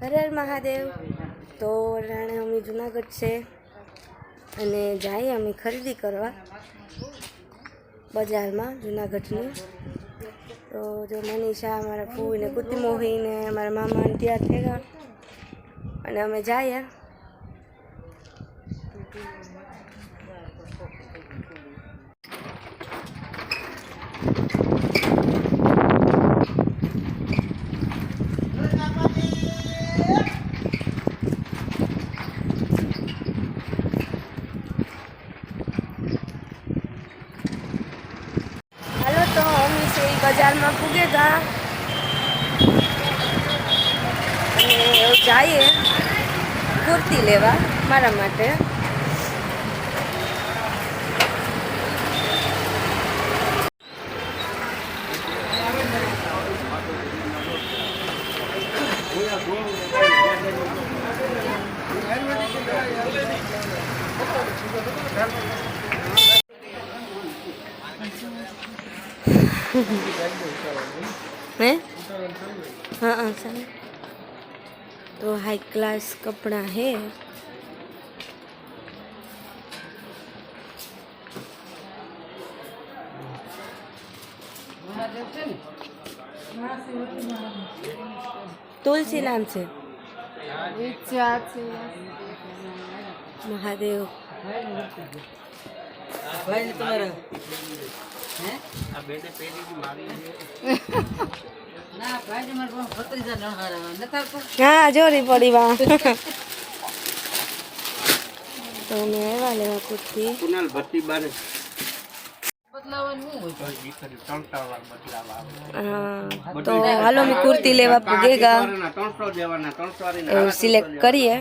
હર હર મહાદેવ। તો રાણે અમે જુનાગઢ છે અને જઈએ અમે ખરીદી કરવા બજારમાં જુનાગઢની। તો જો મનીષા અમારા ફૂઈ ને કુતી મોહી ને અમારા મામા તૈયાર થયા અને અમે જઈએ। बाजार में पूगेगा जाइए कुर्ती लेवा मारा माटे। हैं? हाँ सर। तो हाई क्लास कपड़ा है। तुलसी नाम से महादेव हाँ जोरी पड़ी वहाँ। तो मैं वाले कुर्ती तो हालो में कुर्ती लेवा पड़ेगा सिलेक्ट करिए।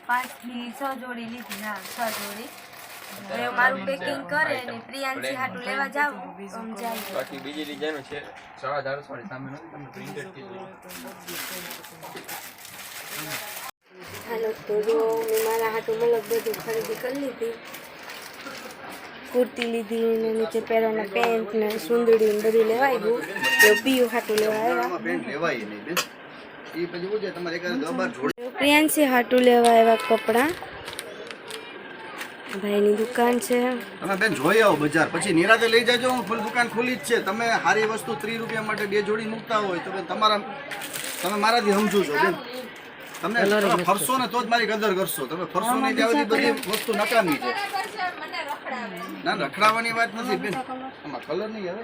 पांच थी 6 जोड़ी लीधी। हाँ 6 जोड़ी मारू पैकिंग करे ने प्रियांशी हाटू लेवा जाव तो हम जाई। बाकी बीजी ली जानो छे 4,500 सामे નથી તમને પ્રિન્ટેડ થી હાલો તો જો મેં મારા હાટું મતલબ બધું ખરીદી કરી લીધી. કુર્તી લીધી ને નીચે પહેરવાના પેન્ટ ને સુંદડી ને બધું લેવાઈ ગયું. તો પીયું હાટું લેવા આવ્યા. પ્રિયાંશી હાટું લેવા આવ્યા કપડાં. ભાઈની દુકાન છે. તમે બેન જોઈ આવો બજાર, પછી નિરાતે લઈ જાજો. ફૂલ દુકાન ખુલ્લી જ છે. તમે સારી વસ્તુ 30 રૂપિયા માટે 2 જોડી મૂકતા હોય તો બેન તમે મારાથી સમજો છો બેન. તમે ફરશો ને તો જ મારી કદર કરશો. તમે ફરશો નહીં ત્યાં બધી વસ્તુ નકામી છે. ના રખડાવવાની વાત નથી બેન. આમાં કલર નહીં આવે.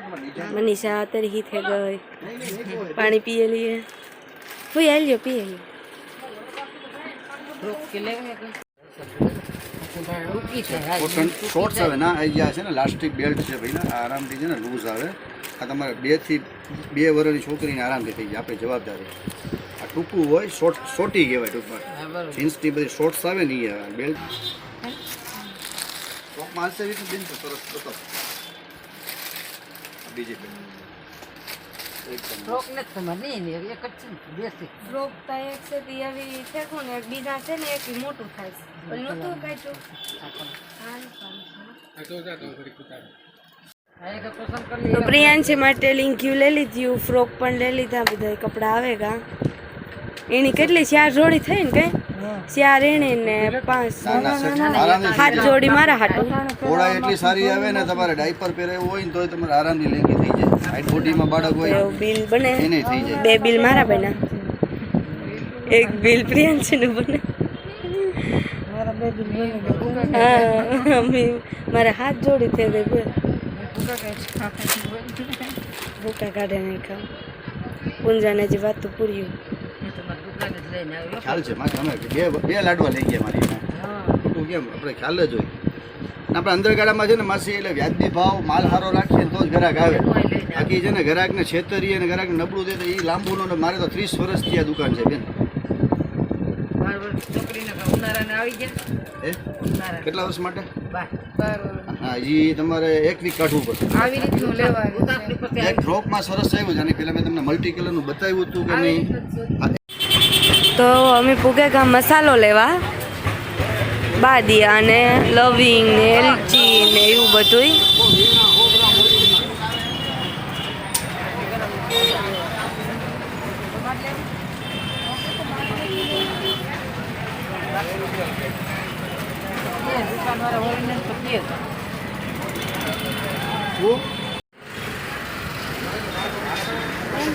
મનીષા અત્યારે હી થઈ ગઈ. પાણી પીએ લીએ. કોઈ આલ્યો પીએ લીએ. કોટન શોર્ટ્સ આવે ના આવી ગયા છે ને, લાસ્ટિક બેલ્ટ છે ભાઈ, ના આરામથી છે ને લૂઝ આવે. આ તમારે 2 થી 2 વર્ષની છોકરીને આરામથી થઈ જાય. આપણે જવાબદારી. આ ટૂંકું હોય, શોર્ટી કહેવાય ટૂંકમાં. જીન્સની બધી શોર્ટ્સ આવે ને એ બેલ્ટ માલસે બી બેન તો સરસ બતાવો. બીજી ફ્રોક ને તમારે નહીં એક જ છે બેસી ફ્રોક તો એક છે તે આવી છે કોને એક બીજા છે ને એક મોટું થાય છે. ઓલું નતું કાઢ્યું. તો પ્રિયાંશી માટે લિંક્યુ લઈ લીધું, ફ્રોક પણ લઈ લીધા. બધા કપડા આવેગા. એની કેટલી 4 જોડી થઈ ને કઈ 4 એની ને 5 જોડી મારા હાટું. ઓળા એટલી સારી આવે ને, તમારે ડાયપર પહેરાવું હોય ને તોય તમારે આરામથી લેંગી થઈ જાય. હાઈટ બોડીમાં બાળક હોય બિલ બને. એને થઈ જાય. 2 બિલ મારા બન્યા. એક બિલ પ્રિયાંશી નું બને. હા મારા હાથ જોડી થઈ ગઈ. ભૂકા કાઢે નહીં ખા. પૂંજાને જે વાત તો પૂરી ખ્યાલ છે મારે. અમે બે લાડવા લઈ ગયા મારી ખોટું કેમ આપણે ખ્યાલ જ હોય. આપણે અંદર ગાડામાં છે ને માસી એટલે વ્યાજબી ભાવ માલ સારો રાખીએ તો જ ગ્રાહક આવે. બાકી છે ને ગ્રાહકને છેતરીએ અને ગ્રાહકને નબળું દે તો એ લાંબુનો ને. મારે તો 30 વર્ષથી આ દુકાન છે બેન. કેટલા વર્ષ માટે? હા એ તમારે 1 વીક કાઢવું પડશે. એક ફ્રોકમાં સરસ આવ્યું છે. અને પેલા મેં તમને મલ્ટી કલરનું બતાવ્યું હતું કે નહીં? તો અમે પુગેગા મસાલો લેવા. બાદિયા ને લવિંગ ને એલચી ને એવું બધું.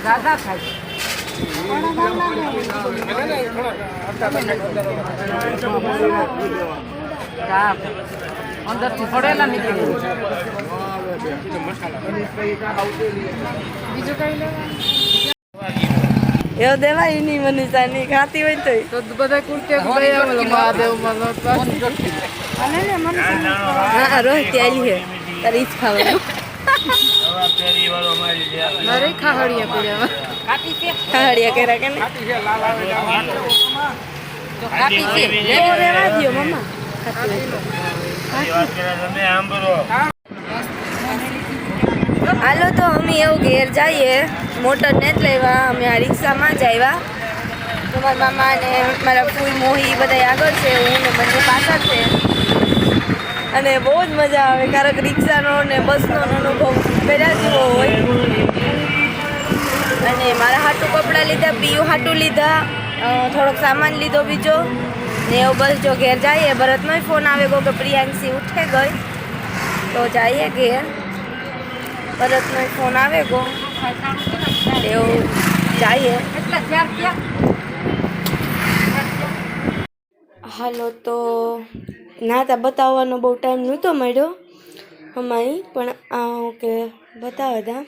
દાદા ખાય અંદરથી પડેલા નીકળી બીજું કઈ લેવા એવું દેવાય નહીં. મનીષા ની ખાતી હોય તો બધા કુર્તી હા રોહિત આલી હે તારી જ ખાવાનું. મારે ખાહડિયા પડ્યા ખાહડિયા કર્યા કે રેવા દો મમ્મા. હાલો તો અમે એવું ઘેર જઈએ. મોટર ને જ લેવા. અમે આ રિક્ષામાં જ આવ્યા. તો મારા મામા ને મારા ફૂઈ મોહી બધા આગળ છે, હું ને બંને પાછળ છે. અને બહુ જ મજા આવે. કારણ કે રિક્ષાનો ને બસનો અનુભવ કર્યા જેવો હોય. અને મારા હાટું કપડાં લીધા, પીયું હાટું લીધા, થોડોક સામાન લીધો બીજો ને એવું બસ. જો ઘેર જઈએ. ભરતનો ફોન આવે ગયો કે પ્રિયાંશી ઉઠે ગઈ તો જઈએ ઘેર. ભરતનો ફોન આવે ગયો એવું જઈએ. હાલો તો નાતા બતાવવાનો બહુ ટાઈમ નહોતો મળ્યો અમારી, પણ આ ઓકે બતાવ્યા હતા.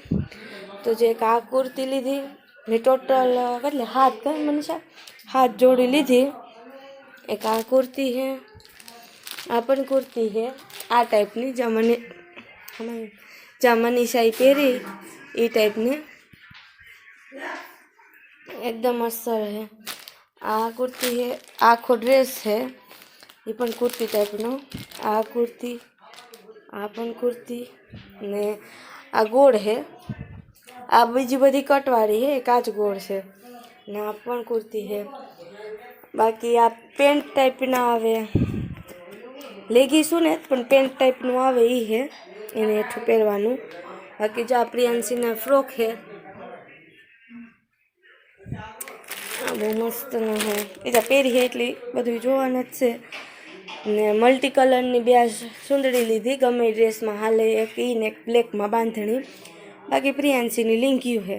તો જે એક આ કુર્તી લીધી મેં ટોટલ કેટલે 7 કઈ મનીષા 7 જોડી લીધી. એક આ કુર્તી છે, આ પણ કુર્તી છે આ ટાઈપની જ્યાં મનીષાએ પહેરી એ ટાઈપની એકદમ અસર છે. આ કુર્તી છે, આખો ડ્રેસ છે એ પણ કુર્તી ટાઈપનો. આ કુર્તી, આ પણ કુર્તી ને આ ગોળ છે. આ બીજી બધી કટવાળી છે, એક જ ગોળ છે ને આ પણ કુર્તી છે. બાકી આ પેન્ટ ટાઈપના આવે લેગીસું ને પણ પેન્ટ ટાઈપનું આવે એ હે એને હેઠું પહેરવાનું. બાકી જો આ પ્રિયાંશીના ફ્રોક હે બહુ મસ્ત ન હોય એ તો પહેરી હે એટલી બધું જોવાનું જ છે. ને મલ્ટી કલરની બે સુંદડી લીધી ગમે એ ડ્રેસમાં હાલે એક ઈ ને એક બ્લેકમાં બાંધણી. બાકી પ્રિયાંશીની લિંક્યું હે.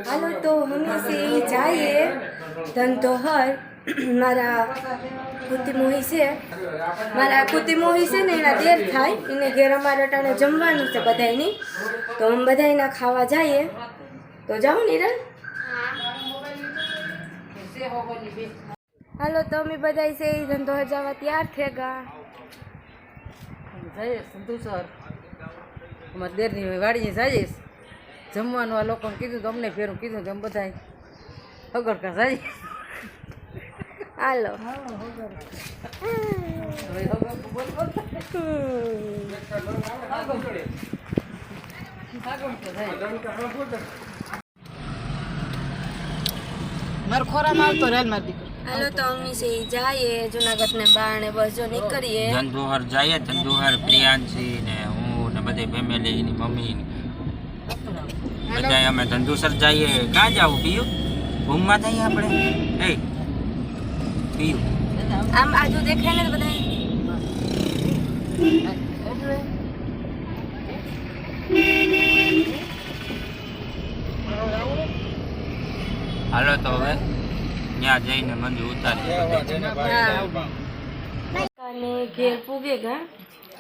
હાલો તો હમે જઈએ ધનતોહર. મારા કુતિમોહી છે ને એના દેર થાય એને ઘેર અમારે અટાણે જમવાનું છે બધાયની. તો અમે બધાયના ખાવા જઈએ. તો જાઉં નિરલ. હાલો તો અમે બધાય છે ધનતોહર જવા તૈયાર થઈ ગયા. જઈએ સંતોષર અમારે દેરની વાડીએ જઈએ જમવાનું. આ લોકોને કીધું તો અમને ફેરું કીધું કે અમે બધા અગરકા જઈએ. હાલો મારો ખોરામાં આવતો રેલ મારી દીકરો. હાલો તો અમે છે જઈએ જુનાગઢ ને બારણે બસ જો નીકળીએ. ધંધુહર જઈએ. ધંધુહર પ્રિયાંશી ને હું ને બધી ફેમિલી ની મમ્મી બધા અમે ધંધુસર જઈએ. ક્યાં જાવું પીયું? ઘૂમવા જઈએ આપણે. એ પીયું આમ આજુ દેખાય ને બધા. હાલો તો હવે ત્યાં જઈને મંદિર ઉતારીએ. અને ઘેર પૂગે ગા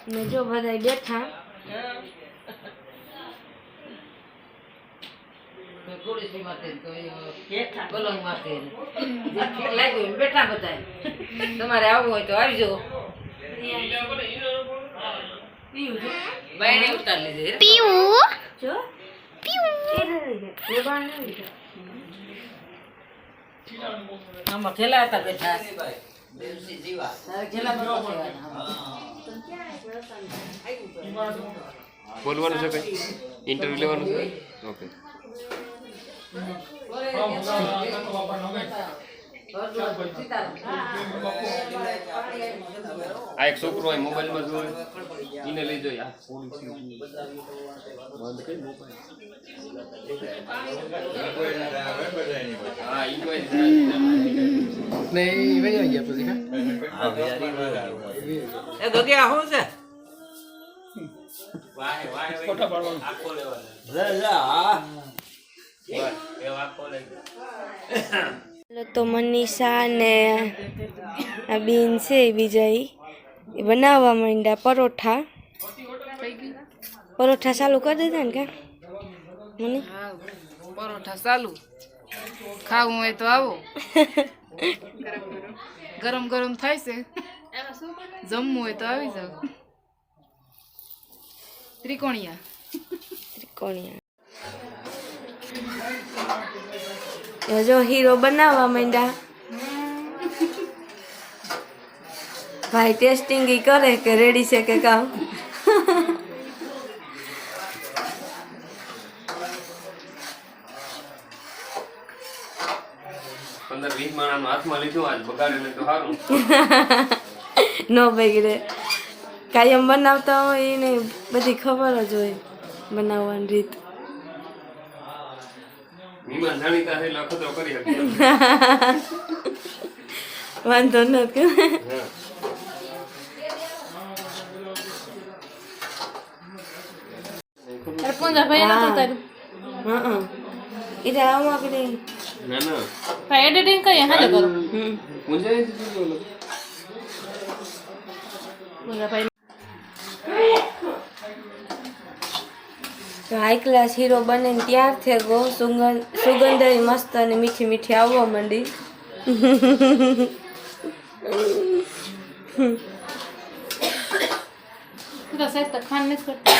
ને જો બધા બેઠા. બેઠા બધા તમારે આવવું હોય તો આવજો. જો આમાં ખેલા હતા બેઠા. બોલવાનું છે કઈ ઇન્ટરવ્યુ લેવાનું છે ઓકે. આ એક છોકરો હોય મોબાઈલમાં જોવે એને લઈ જોઈએ. હા ઈ કોઈ નહીં વહી ગયા પછી એ ગગિયા શું છે? વાહ વાહ ફોટો પાડવાનો આખો લેવાનો. તો મનીષા ને આ બેન છે બીજા એ બનાવવા માંડ્યા પરોઠા. પરોઠા ચાલુ કરી દીધા ને ક્યાં મને પરોઠા ચાલુ ખાવું હોય તો આવો. ગરમ ગરમ થાય છે. જમવું હોય તો આવી જાવ. ત્રિકોણિયા જો હીરો બનાવવા માંડ્યા. ભાઈ ટેસ્ટિંગ ઈ કરે કે રેડી છે કે કામ. 15-20 માણસનો હાથમાં લીધું આજ બગાડે ને તો સારું. નો બગડે. કાયમ બનાવતા હોય એને બધી ખબર જ હોય બનાવવાની રીત. મહેમાન જાણીતા છે એટલે અખતરો કરી શકે. વાંધો નથી. એટલે આવું આપણે ના ના એડિટિંગ કરીએ હાલે કરો. મુંજાઈ તો હાઈ ક્લાસ હીરો બને ત્યાર થઈ ગયો. સુગંધ મસ્ત અને મીઠી મીઠી આવવા માંડી. ખાન નથી કરતા